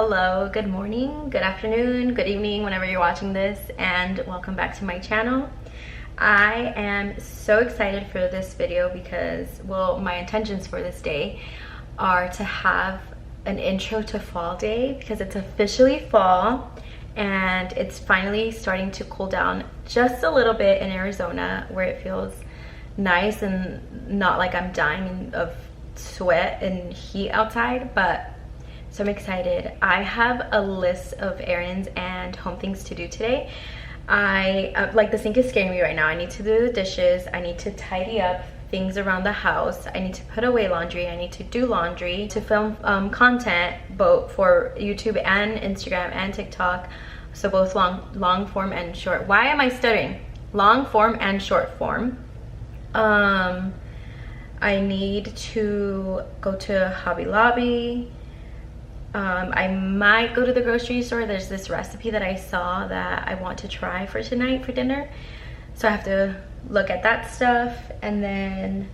Hello, good morning, good afternoon, good evening, whenever you're watching this, and welcome back to my channel. I am so excited for this video because, well, my intentions for this day are to have an intro to fall day because it's officially fall and it's finally starting to cool down just a little bit in Arizona, where it feels nice and not like I'm dying of sweat and heat outside. But so I'm excited. I have a list of errands and home things to do today. Like, the sink is scaring me right now. I need to do the dishes, I need to tidy up things around the house, I need to put away laundry, I need to do laundry, to film content both for YouTube and Instagram and TikTok, so both long form and short. Why am I stuttering? Long form and short form. I need to go to Hobby Lobby. I might go to the grocery store. There's this recipe that I saw that I want to try for tonight for dinner, so I have to look at that stuff. And then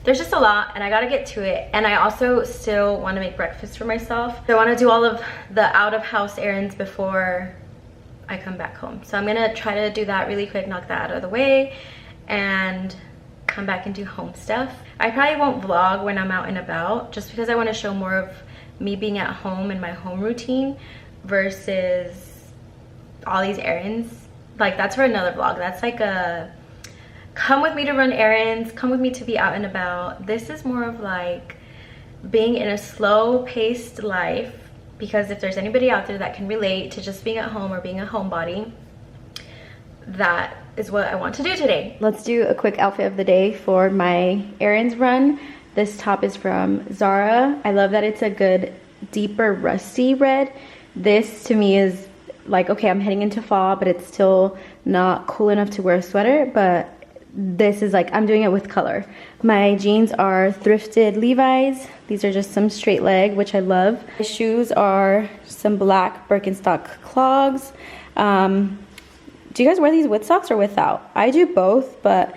there's just a lot and I gotta get to it. And I also still want to make breakfast for myself, so I want to do all of the out of house errands before I come back home. So I'm gonna try to do that really quick, knock that out of the way, and come back and do home stuff. I probably won't vlog when I'm out and about, just because I want to show more of me being at home and my home routine versus all these errands. Like, that's for another vlog. That's like a come with me to run errands, come with me to be out and about. This is more of like being in a slow paced life, because if there's anybody out there that can relate to just being at home or being a homebody, that is what I want to do today. Let's do a quick outfit of the day for my errands run. This top is from Zara. I love that it's a good deeper rusty red. This to me is like, okay, I'm heading into fall, but it's still not cool enough to wear a sweater, but this is like, I'm doing it with color. My jeans are thrifted Levi's. These are just some straight leg, which I love. My shoes are some black Birkenstock clogs. Do you guys wear these with socks or without? I do both, but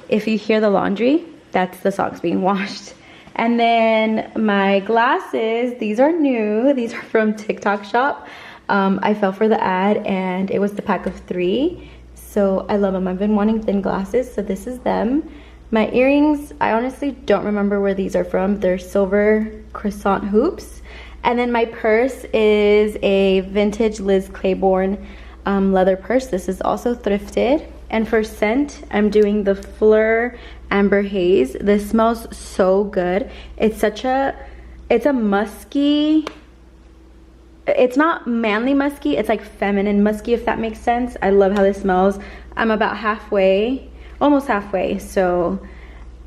if you hear the laundry, that's the socks being washed. And then my glasses, these are new. These are from TikTok shop. I fell for the ad and it was the pack of 3. So I love them. I've been wanting thin glasses, so this is them. My earrings, I honestly don't remember where these are from. They're silver croissant hoops. And then my purse is a vintage Liz Claiborne leather purse. This is also thrifted. And for scent, I'm doing the Fleur Amber Haze. This smells so good. It's a musky, it's not manly musky, it's like feminine musky, if that makes sense. I love how this smells. I'm about halfway, almost halfway, so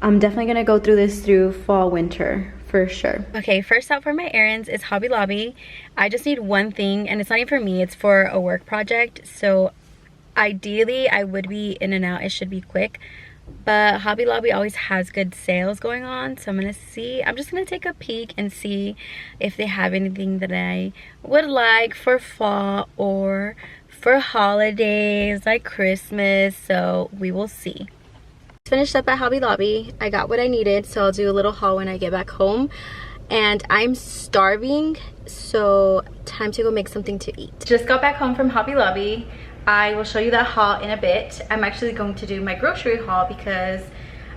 I'm definitely gonna go through this through fall, winter for sure. Okay, first out for my errands is Hobby Lobby. I just need one thing, and it's not even for me, it's for a work project. So ideally I would be in and out, it should be quick, but Hobby Lobby always has good sales going on, so I'm just gonna take a peek and see if they have anything that I would like for fall or for holidays like Christmas, so we will see. Finished up at Hobby Lobby. I got what I needed, so I'll do a little haul when I get back home. And I'm starving, so time to go make something to eat. Just got back home from Hobby Lobby. I will show you that haul in a bit. I'm actually going to do my grocery haul because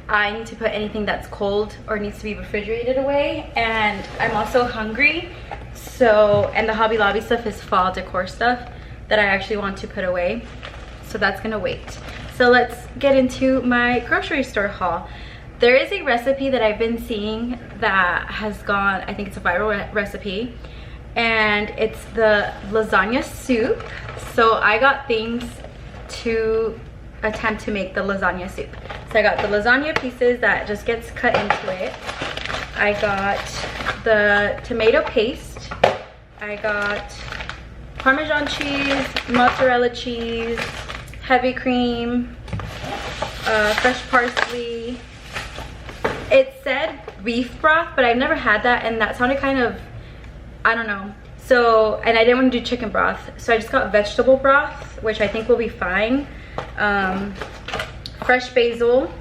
I need to put anything that's cold or needs to be refrigerated away, and I'm also hungry. So, and the Hobby Lobby stuff is fall decor stuff that I actually want to put away, so that's gonna wait. So let's get into my grocery store haul. There is a recipe that I've been seeing that has gone, I think it's a viral recipe, and it's the lasagna soup. So I got things to attempt to make the lasagna soup. So I got the lasagna pieces that just gets cut into it. I got the tomato paste. I got Parmesan cheese, mozzarella cheese, heavy cream, fresh parsley. It said beef broth, but I've never had that, and that sounded kind of, I don't know. So, and I didn't want to do chicken broth, so I just got vegetable broth, which I think will be fine. Fresh basil,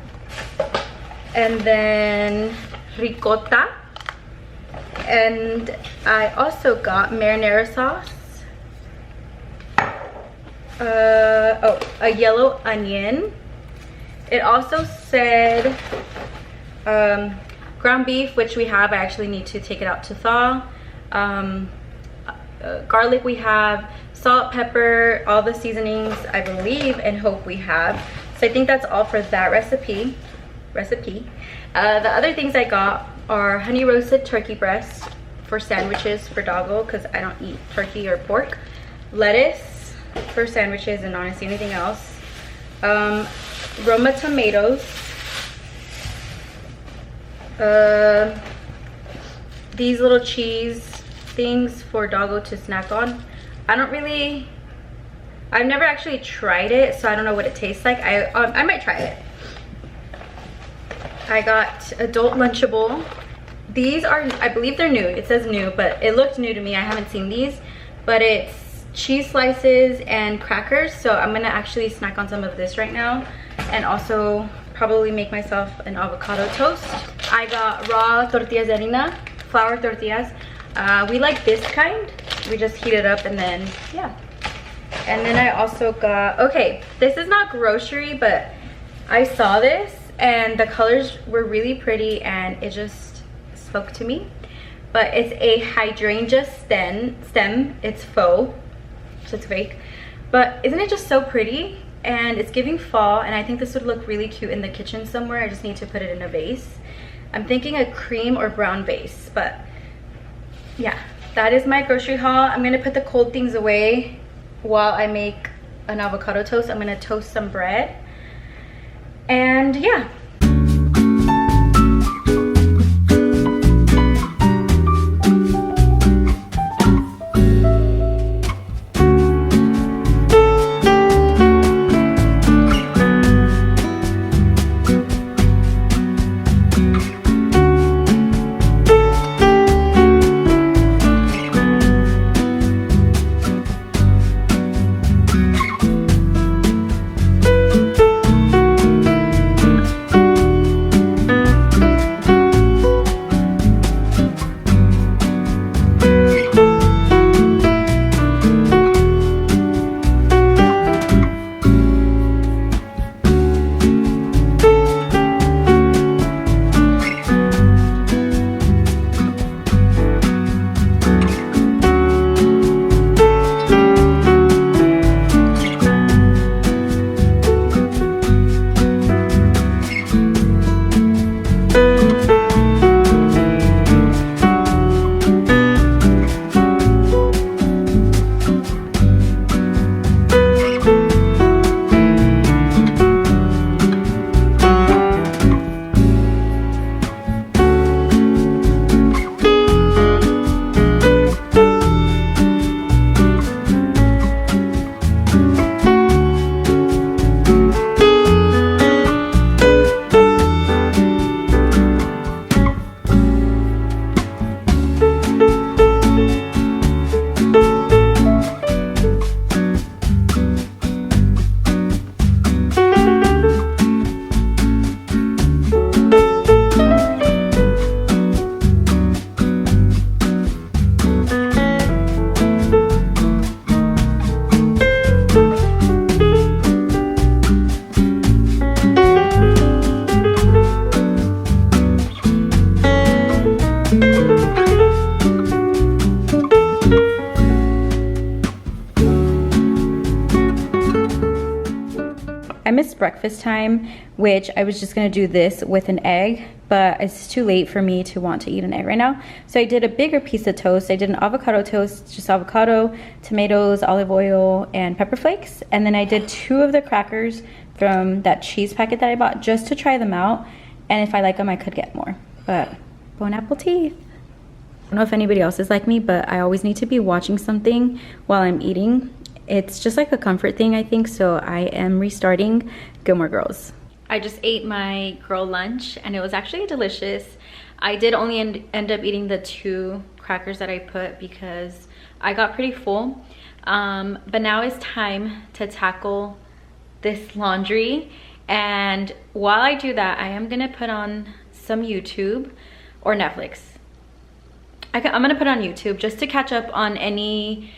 and then ricotta, And I also got marinara sauce. A yellow onion. It also said ground beef, which we have. I actually need to take it out to thaw. Garlic we have, salt, pepper, all the seasonings I believe and hope we have. So I think that's all for that recipe. The other things I got are honey roasted turkey breast for sandwiches for doggo because I don't eat turkey or pork. Lettuce for sandwiches and honestly anything else. Roma tomatoes. These little cheese things for doggo to snack on. I've never actually tried it, so I don't know what it tastes like. I might try it. I got adult Lunchable. These are, I believe they're new. It says new, but it looked new to me. I haven't seen these, but it's cheese slices and crackers. So I'm gonna actually snack on some of this right now and also probably make myself an avocado toast. I got raw tortillas de harina, flour tortillas. We like this kind. We just heat it up and then, yeah. And then I also got, okay, this is not grocery, but I saw this and the colors were really pretty and it just spoke to me. But it's a hydrangea stem. It's faux, so it's fake. But isn't it just so pretty? And it's giving fall, and I think this would look really cute in the kitchen somewhere. I just need to put it in a vase. I'm thinking a cream or brown vase, but yeah, that is my grocery haul. I'm gonna put the cold things away while I make an avocado toast. I'm gonna toast some bread, and yeah. I missed breakfast time, which I was just gonna do this with an egg, but it's too late for me to want to eat an egg right now. So I did a bigger piece of toast. I did an avocado toast, just avocado, tomatoes, olive oil, and pepper flakes. And then I did 2 of the crackers from that cheese packet that I bought just to try them out. And if I like them, I could get more. But bon appetit. I don't know if anybody else is like me, but I always need to be watching something while I'm eating. It's just like a comfort thing, I think, so I am restarting Gilmore Girls. I just ate my girl lunch and it was actually delicious. I did only end up eating the 2 crackers that I put because I got pretty full. But now it's time to tackle this laundry. And while I do that, I am gonna put on some YouTube or Netflix. I'm gonna put it on YouTube just to catch up on any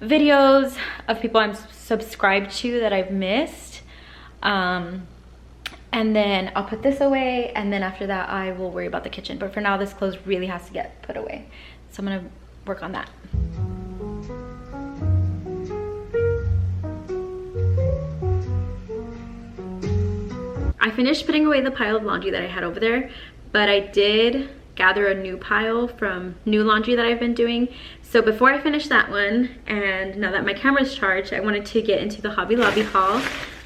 videos of people I'm subscribed to that I've missed. And then I'll put this away, and then after that I will worry about the kitchen. But for now, this clothes really has to get put away, so I'm gonna work on that. I finished putting away the pile of laundry that I had over there, but I did gather a new pile from new laundry that I've been doing. So before I finish that one, and now that my camera's charged, I wanted to get into the Hobby Lobby haul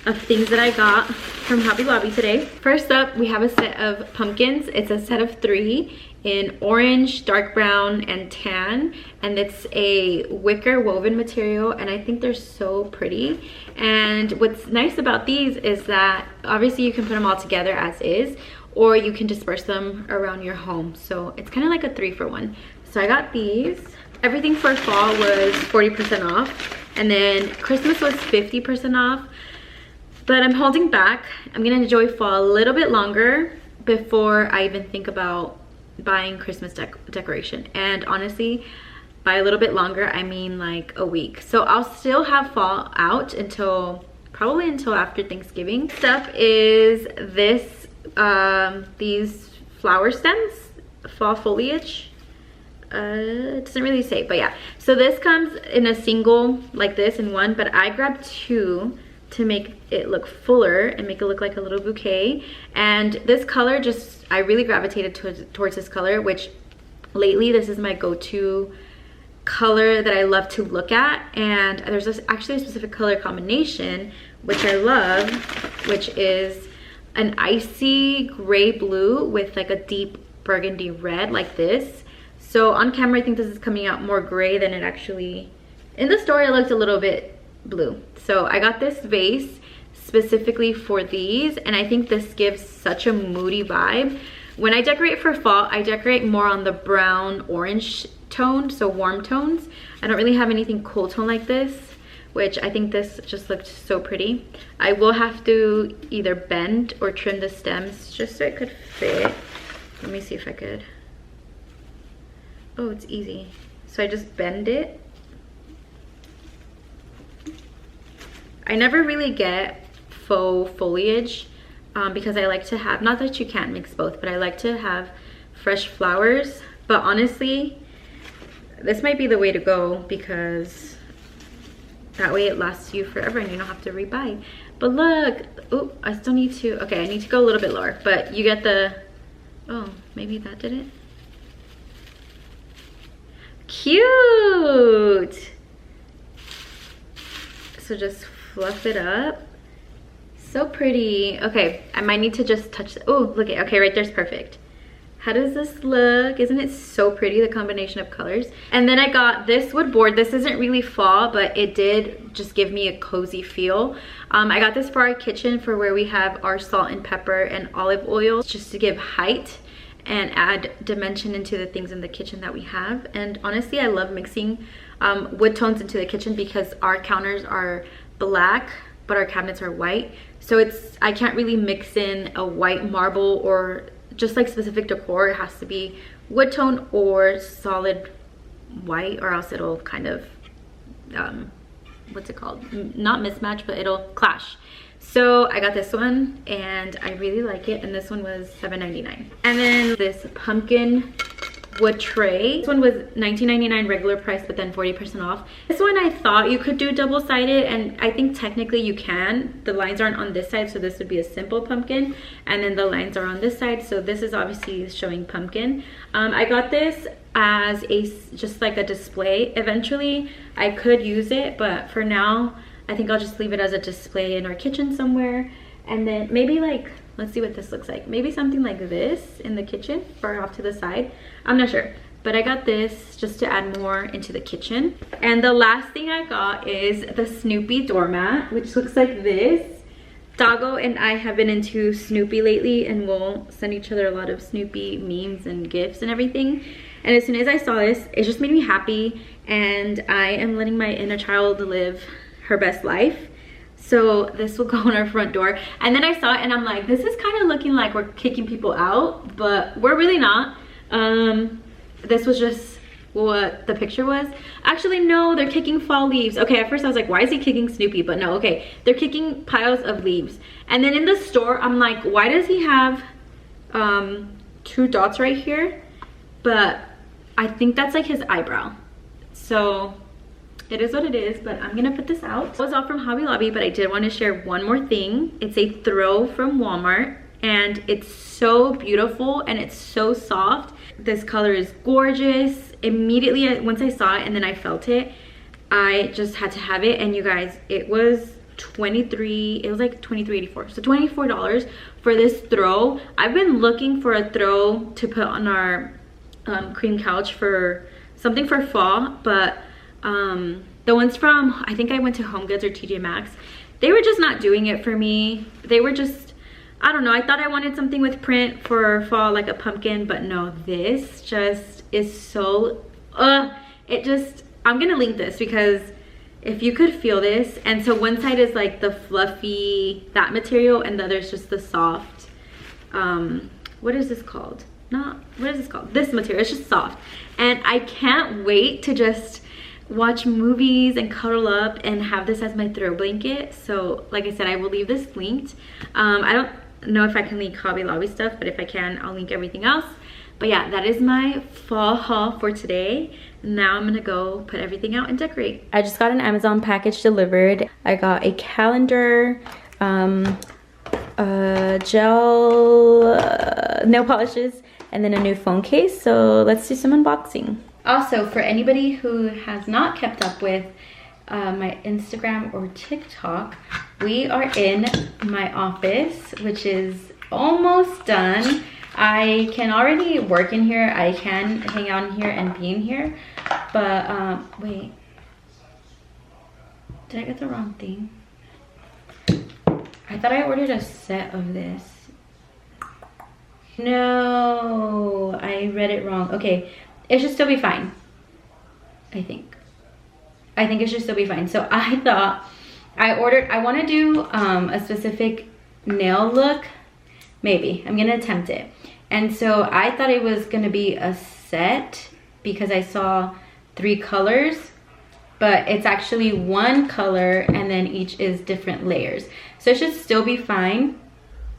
of things that I got from Hobby Lobby today. First up, we have a set of pumpkins. It's a set of 3 in orange, dark brown, and tan, and it's a wicker woven material, and I think they're so pretty. And what's nice about these is that obviously you can put them all together as is, or you can disperse them around your home. So it's kind of like a 3-for-1. So I got these. Everything for fall was 40% off, and then Christmas was 50% off. But I'm holding back. I'm gonna enjoy fall a little bit longer before I even think about buying Christmas decoration. And honestly, by a little bit longer, I mean like a week. So I'll still have fall out until probably until after Thanksgiving. Next up is this, these flower stems, fall foliage. It doesn't really say, but yeah. So this comes in a single like this in one, but I grabbed 2 to make it look fuller and make it look like a little bouquet. And this color, just I really gravitated towards this color, which lately this is my go-to color that I love to look at. And there's actually a specific color combination which I love, which is an icy gray blue with like a deep burgundy red like this. So on camera I think this is coming out more gray than it actually, in the store it looked a little bit blue. So I got this vase specifically for these, and I think this gives such a moody vibe. When I decorate for fall, I decorate more on the brown orange tone, so warm tones. I don't really have anything cool tone like this, which I think this just looked so pretty. I will have to either bend or trim the stems just so it could fit. Let me see if I could. Oh, it's easy. So I just bend it. I never really get faux foliage because I like to have, not that you can't mix both, but I like to have fresh flowers. But honestly, this might be the way to go because that way it lasts you forever and you don't have to rebuy. But look, oh, I still need to, okay, I need to go a little bit lower, but you get the, oh, maybe that did it. Cute! So just fluff it up. So pretty. Okay, I might need to just touch, oh, look at, okay, right there's perfect. How does this look? Isn't it so pretty, the combination of colors? And then I got this wood board. This isn't really fall, but it did just give me a cozy feel. I got this for our kitchen, for where we have our salt and pepper and olive oil, just to give height and add dimension into the things in the kitchen that we have. And honestly, I love mixing wood tones into the kitchen because our counters are black, but our cabinets are white. So it's, I can't really mix in a white marble or just like specific decor. It has to be wood tone or solid white, or else it'll kind of, what's it called? Not mismatch, but it'll clash. So I got this one and I really like it, and this one was $7.99. And then this pumpkin wood tray. This one was $19.99 regular price, but then 40% off. This one I thought you could do double-sided, and I think technically you can. The lines aren't on this side, so this would be a simple pumpkin, and then the lines are on this side, so this is obviously showing pumpkin. I got this as a just like a display. Eventually I could use it, but for now I think I'll just leave it as a display in our kitchen somewhere. And then maybe like, let's see what this looks like. Maybe something like this in the kitchen, far off to the side. I'm not sure, but I got this just to add more into the kitchen. And the last thing I got is the Snoopy doormat, which looks like this. Doggo and I have been into Snoopy lately, and we'll send each other a lot of Snoopy memes and gifts and everything. And as soon as I saw this, it just made me happy, and I am letting my inner child live her best life. So this will go on our front door. And then I saw it and I'm like, this is kind of looking like we're kicking people out, but we're really not. This was just what the picture was. Actually, no, they're kicking fall leaves. Okay, at first I was like, why is he kicking Snoopy? But no, okay, they're kicking piles of leaves. And then in the store, I'm like, why does he have 2 dots right here? But I think that's like his eyebrow. So it is what it is, but I'm gonna put this out. It was all from Hobby Lobby, but I did want to share one more thing. It's a throw from Walmart, and it's so beautiful and it's so soft. This color is gorgeous. Immediately, once I saw it and then I felt it, I just had to have it. And you guys, it was like $23.84. So $24 for this throw. I've been looking for a throw to put on our cream couch for something for fall, but the ones from, I think I went to Home Goods or TJ Maxx, they were just not doing it for me. They were just, I don't know, I thought I wanted something with print for fall, like a pumpkin, but no, this just is so, it just, I'm gonna link this because if you could feel this. And so one side is like the fluffy, that material, and the other is just the soft, what is this called? What is this called? This material, it's just soft. And I can't wait to just watch movies and cuddle up and have this as my throw blanket. So like I said, I will leave this linked. I don't know if I can link Hobby Lobby stuff, but if I can, I'll link everything else. But yeah, that is my fall haul for today. Now I'm gonna go put everything out and decorate. I just got an Amazon package delivered. I got a calendar, gel, nail polishes, and then a new phone case. So let's do some unboxing. Also, for anybody who has not kept up with my Instagram or TikTok, we are in my office, which is almost done. I can already work in here. I can hang out in here and be in here. But wait, did I get the wrong thing? I thought I ordered a set of this. No, I read it wrong. Okay, it should still be fine. I think it should still be fine. So I thought I want to do a specific nail look. Maybe I'm gonna attempt it. And so I thought it was gonna be a set because I saw 3 colors, but it's actually 1 color and then each is different layers. So it should still be fine.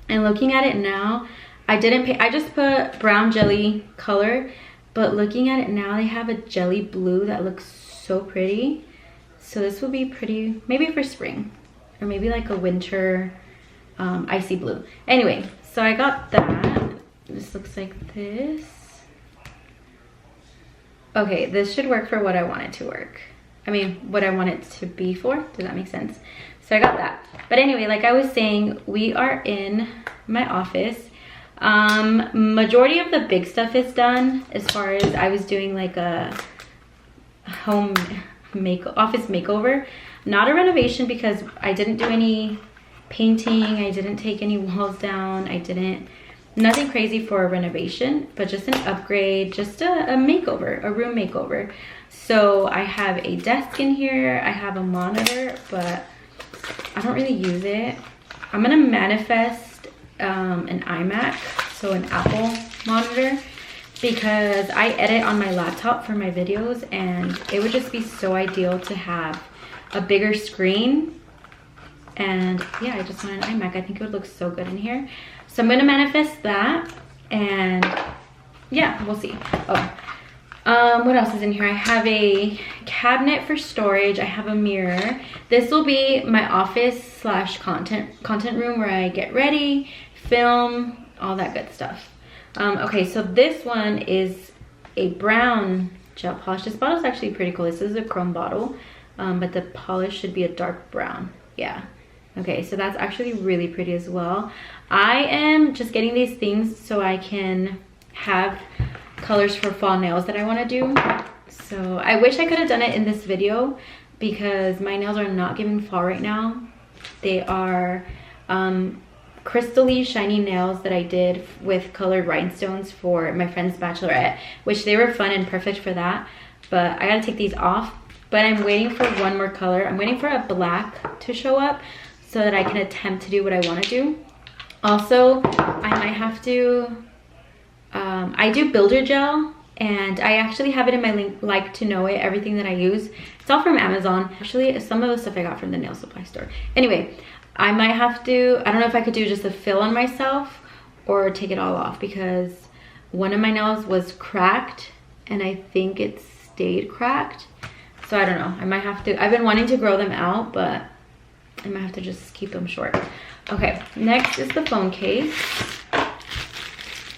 And looking at it now, I just put brown jelly color, but looking at it now, they have a jelly blue that looks so pretty. So this will be pretty, maybe for spring, or maybe like a winter icy blue. Anyway, so I got that. This looks like this. Okay, this should work for what I want it to work. I mean, what I want it to be for. Does that make sense? So I got that. But anyway, like I was saying, we are in my office. Majority of the big stuff is done, as far as I was doing like a office makeover. Not a renovation because I didn't do any painting, I didn't take any walls down, nothing crazy for a renovation, but just an upgrade, just a makeover, a room makeover. So I have a desk in here, I have a monitor, but I don't really use it. I'm gonna manifest an iMac, so an Apple monitor, because I edit on my laptop for my videos, and it would just be so ideal to have a bigger screen. And yeah, I just want an iMac. I think it would look so good in here. So I'm gonna manifest that, and yeah, we'll see. What else is in here? I have a cabinet for storage. I have a mirror. This will be my office / content room where I get ready, film, all that good stuff. Okay, so this one is a brown gel polish. This bottle is actually pretty cool. This is a chrome bottle, but the polish should be a dark brown. Yeah. Okay, so that's actually really pretty as well. I am just getting these things so I can have colors for fall nails that I want to do. So I wish I could have done it in this video because my nails are not giving fall right now. They are crystally shiny nails that I did with colored rhinestones for my friend's bachelorette, which they were fun and perfect for that. But I gotta take these off. But I'm waiting for one more color. I'm waiting for a black to show up so that I can attempt to do what I want to do. Also, I might have to, I do builder gel and I actually have it in my like to know it, everything that I use. It's all from Amazon. Actually, some of the stuff I got from the nail supply store. Anyway, I might have to, I don't know if I could do just a fill on myself or take it all off, because one of my nails was cracked and I think it stayed cracked. So I don't know, I might have to, I've been wanting to grow them out, but I might have to just keep them short. Okay, next is the phone case,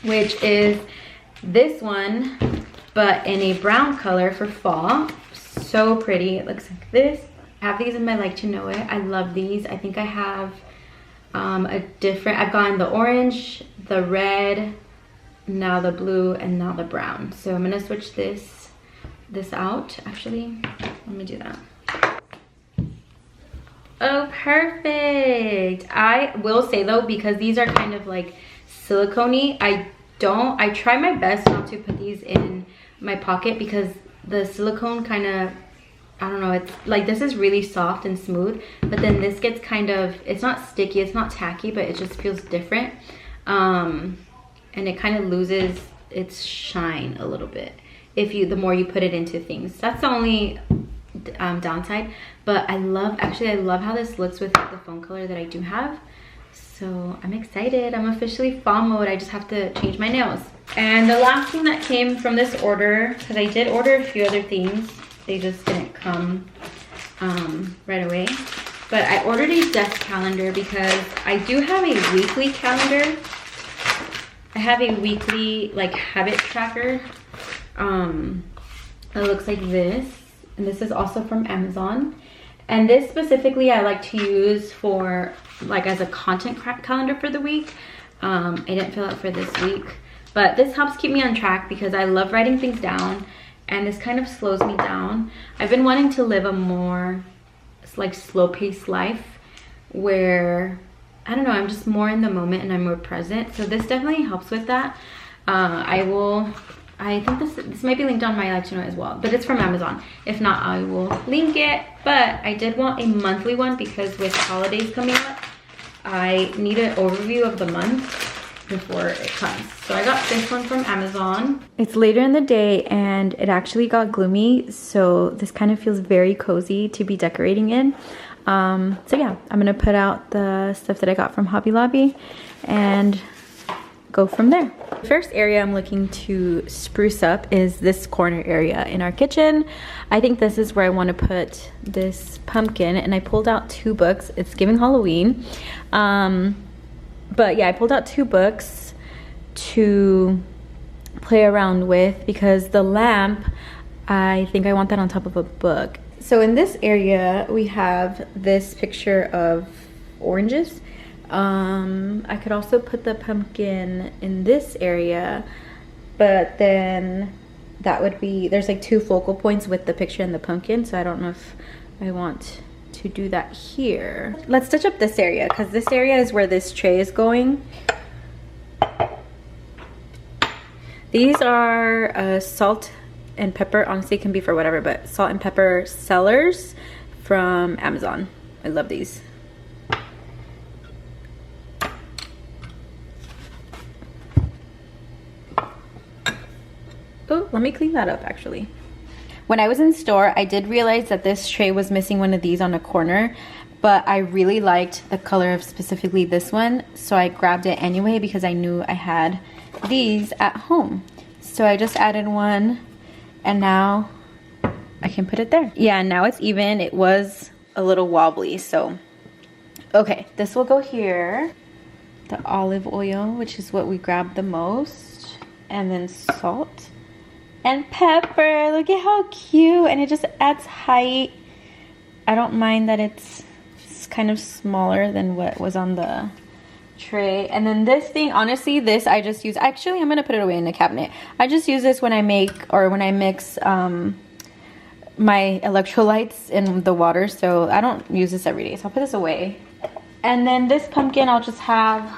which is this one, but in a brown color for fall. So pretty, it looks like this. I have these in my like to know it. I love these. I think I have I've gotten the orange, the red, now the blue, and now the brown. So I'm gonna switch this out. Actually, let me do that. Oh, perfect. I will say though, because these are kind of like silicone-y, I try my best not to put these in my pocket, because the silicone kind of, I don't know, it's like, this is really soft and smooth, but then this gets kind of, it's not sticky, it's not tacky, but it just feels different. And it kind of loses its shine a little bit the more you put it into things. That's the only downside, but I love how this looks with the phone color that I do have. So I'm excited. I'm officially fall mode. I just have to change my nails. And the last thing that came from this order, because I did order a few other things, they just didn't come right away, but I ordered a desk calendar because I do have a weekly calendar. I have a weekly like habit tracker. It looks like this, and this is also from Amazon. And this specifically I like to use for like as a content calendar for the week. I didn't fill out for this week, but this helps keep me on track because I love writing things down, and this kind of slows me down. I've been wanting to live a more like slow-paced life where, I don't know, I'm just more in the moment and I'm more present. So this definitely helps with that. I think this might be linked on my like to know as well, but it's from Amazon. If not, I will link it. But I did want a monthly one because with holidays coming up, I need an overview of the month before it comes. So I got this one from Amazon. It's later in the day and it actually got gloomy, so this kind of feels very cozy to be decorating in. So yeah, I'm gonna put out the stuff that I got from Hobby Lobby and go from there. The first area I'm looking to spruce up is this corner area in our kitchen. I think this is where I want to put this pumpkin, and I pulled out 2 books. It's giving Halloween. But yeah, I pulled out 2 books to play around with because the lamp, I think I want that on top of a book. So in this area, we have this picture of oranges. I could also put the pumpkin in this area, but then that would be, there's like 2 focal points with the picture and the pumpkin, so I don't know if I want to do that here. Let's touch up this area because this area is where this tray is going. These are salt and pepper, honestly it can be for whatever, but salt and pepper sellers from Amazon. I love these. Oh, let me clean that up actually. When I was in store, I did realize that this tray was missing one of these on a corner, but I really liked the color of specifically this one, so I grabbed it anyway because I knew I had these at home. So I just added one, and now I can put it there. Yeah, now it's even. It was a little wobbly, so okay, this will go here. The olive oil, which is what we grabbed the most, and then salt and pepper. Look at how cute, and it just adds height. I don't mind that it's kind of smaller than what was on the tray. And then this thing, honestly, this I just use, actually I'm gonna put it away in the cabinet. I just use this when I make or when I mix my electrolytes in the water, so I don't use this every day, so I'll put this away. And then this pumpkin I'll just have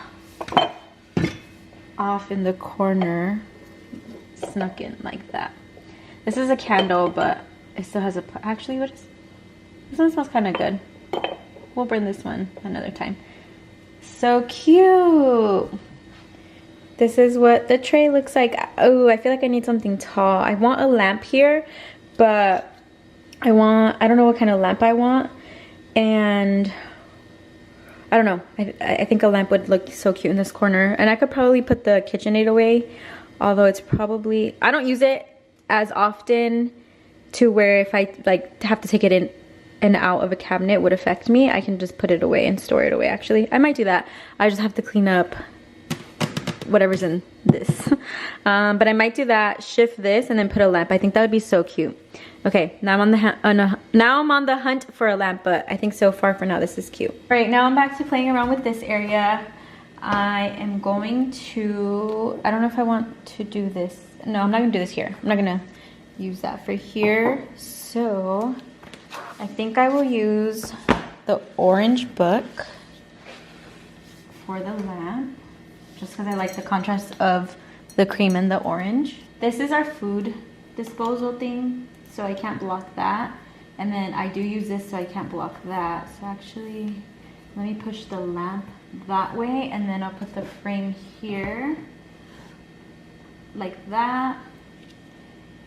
off in the corner, snuck in like that. This is a candle, but it still has a, actually what is, this one smells kind of good. We'll burn this one another time. So cute. This is what the tray looks like oh, I feel like I need something tall. I want a lamp here, but I don't know what kind of lamp I want. And I don't know. I think a lamp would look so cute in this corner. And I could probably put the KitchenAid away, although it's probably, I don't use it as often to where if I like have to take it in and out of a cabinet would affect me. I can just put it away and store it away. Actually, I might do that. I just have to clean up whatever's in this. But I might do that, shift this, and then put a lamp. I think that would be so cute. Okay, now I'm on the hunt for a lamp, but I think so far for now this is cute. All right, now I'm back to playing around with this area. I am going to, I don't know if I want to do this. No, I'm not gonna do this here. I'm not gonna use that for here. So I think I will use the orange book for the lamp, just because I like the contrast of the cream and the orange. This is our food disposal thing, so I can't block that. And then I do use this, so I can't block that. So actually, let me push the lamp that way, and then I'll put the frame here, like that.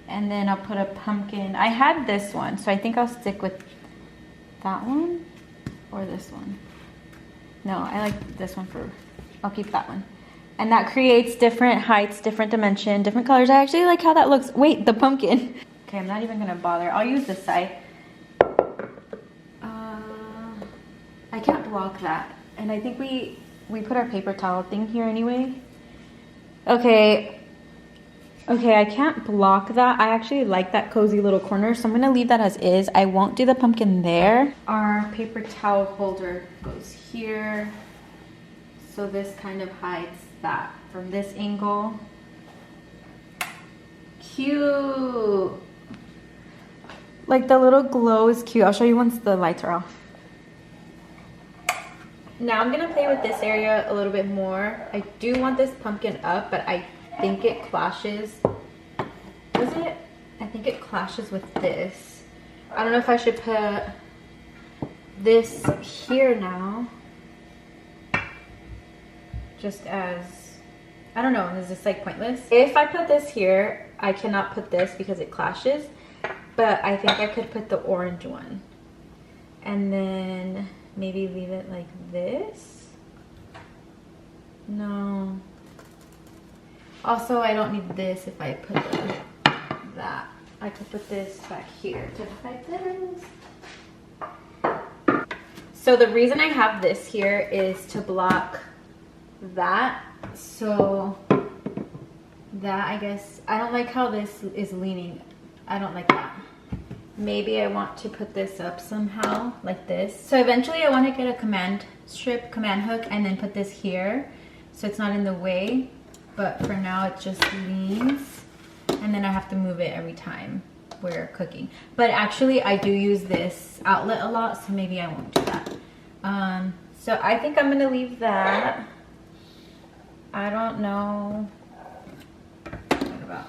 And then I'll put a pumpkin. I had this one, so I think I'll stick with that one or this one. No, I like this one I'll keep that one. And that creates different heights, different dimension, different colors. I actually like how that looks. Wait, the pumpkin. Okay, I'm not even gonna bother. I'll use this side. I can't block that. And I think we put our paper towel thing here anyway. Okay, I can't block that. I actually like that cozy little corner, so I'm gonna leave that as is. I won't do the pumpkin there. Our paper towel holder goes here. So this kind of hides that from this angle. Cute. Like the little glow is cute. I'll show you once the lights are off. Now I'm gonna play with this area a little bit more. I do want this pumpkin up, but I think it clashes. Was it? I think it clashes with this. I don't know if I should put this here now. Just as, I don't know, is this like pointless? If I put this here, I cannot put this because it clashes. But I think I could put the orange one. And then maybe leave it like this. No. Also, I don't need this if I put that. I could put this back here just like this. So the reason I have this here is to block that. So that, I guess, I don't like how this is leaning. I don't like that. Maybe I want to put this up somehow like this. So eventually I want to get a command hook, and then put this here so it's not in the way. But for now it just leans, and then I have to move it every time we're cooking. But actually I do use this outlet a lot, so maybe I won't do that. So I think I'm gonna leave that. I don't know. What about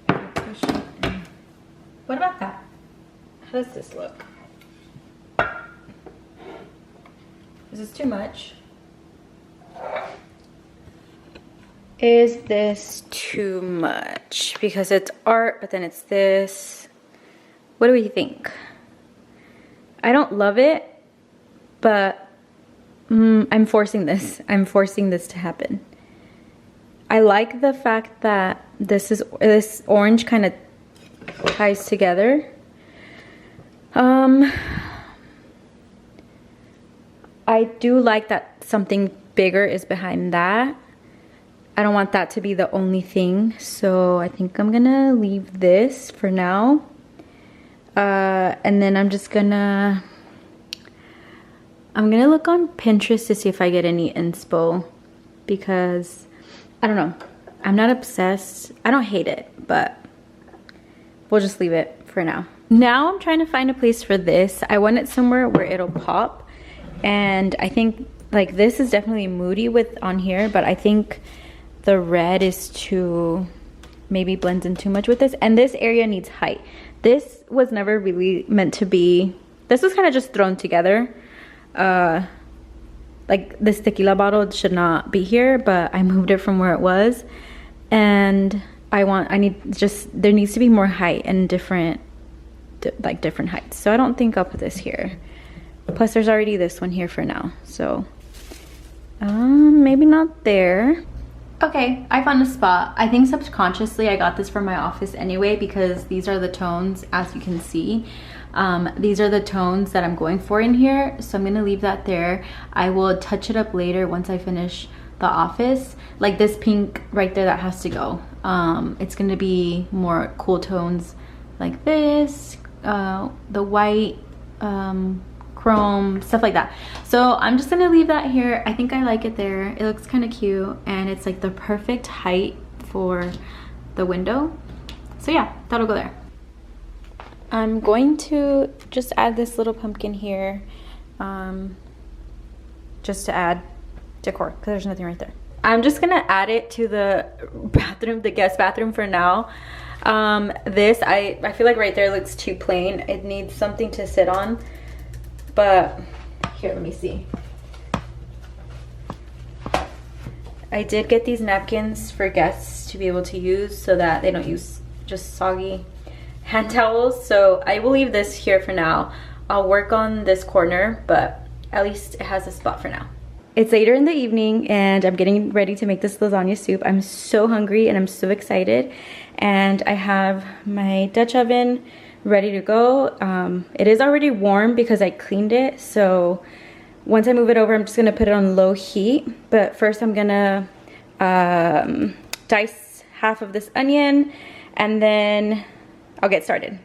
if I push it in? What about that? How does this look? Is this too much? Is this too much? Because it's art, but then it's this. What do we think? I don't love it, but I'm forcing this. I'm forcing this to happen. I like the fact that this orange kind of ties together. I do like that something bigger is behind that. I don't want that to be the only thing, so I think I'm gonna leave this for now. And then I'm gonna look on Pinterest to see if I get any inspo, because I don't know, I'm not obsessed. I don't hate it, but we'll just leave it for now. Now I'm trying to find a place for this. I want it somewhere where it'll pop, and I think like this is definitely moody with on here, but I think the red is too, maybe blends in too much with this, and this area needs height. This was never really meant to be, this was kind of just thrown together. Like this tequila bottle should not be here, but I moved it from where it was, and there needs to be more height and different heights. So I don't think I'll put this here. Plus there's already this one here for now. So maybe not there. Okay, I found a spot. I think subconsciously I got this from my office anyway, because these are the tones, as you can see. These are the tones that I'm going for in here. So I'm gonna leave that there. I will touch it up later once I finish the office. Like this pink right there, that has to go. It's gonna be more cool tones like this, the white, chrome, stuff like that. So I'm just gonna leave that here. I think I like it there. It looks kind of cute, and it's like the perfect height for the window. So yeah, that'll go there. I'm going to just add this little pumpkin here, just to add decor, because there's nothing right there. I'm just gonna add it to the bathroom, the guest bathroom for now. This, I feel like right there looks too plain. It needs something to sit on. But here, let me see. I did get these napkins for guests to be able to use so that they don't use just soggy hand towels. So I will leave this here for now. I'll work on this corner, but at least it has a spot for now. It's later in the evening and I'm getting ready to make this lasagna soup. I'm so hungry and I'm so excited. And I have my Dutch oven ready to go. It is already warm because I cleaned it, so once I move it over, I'm just gonna put it on low heat. But first I'm gonna dice half of this onion, and then I'll get started.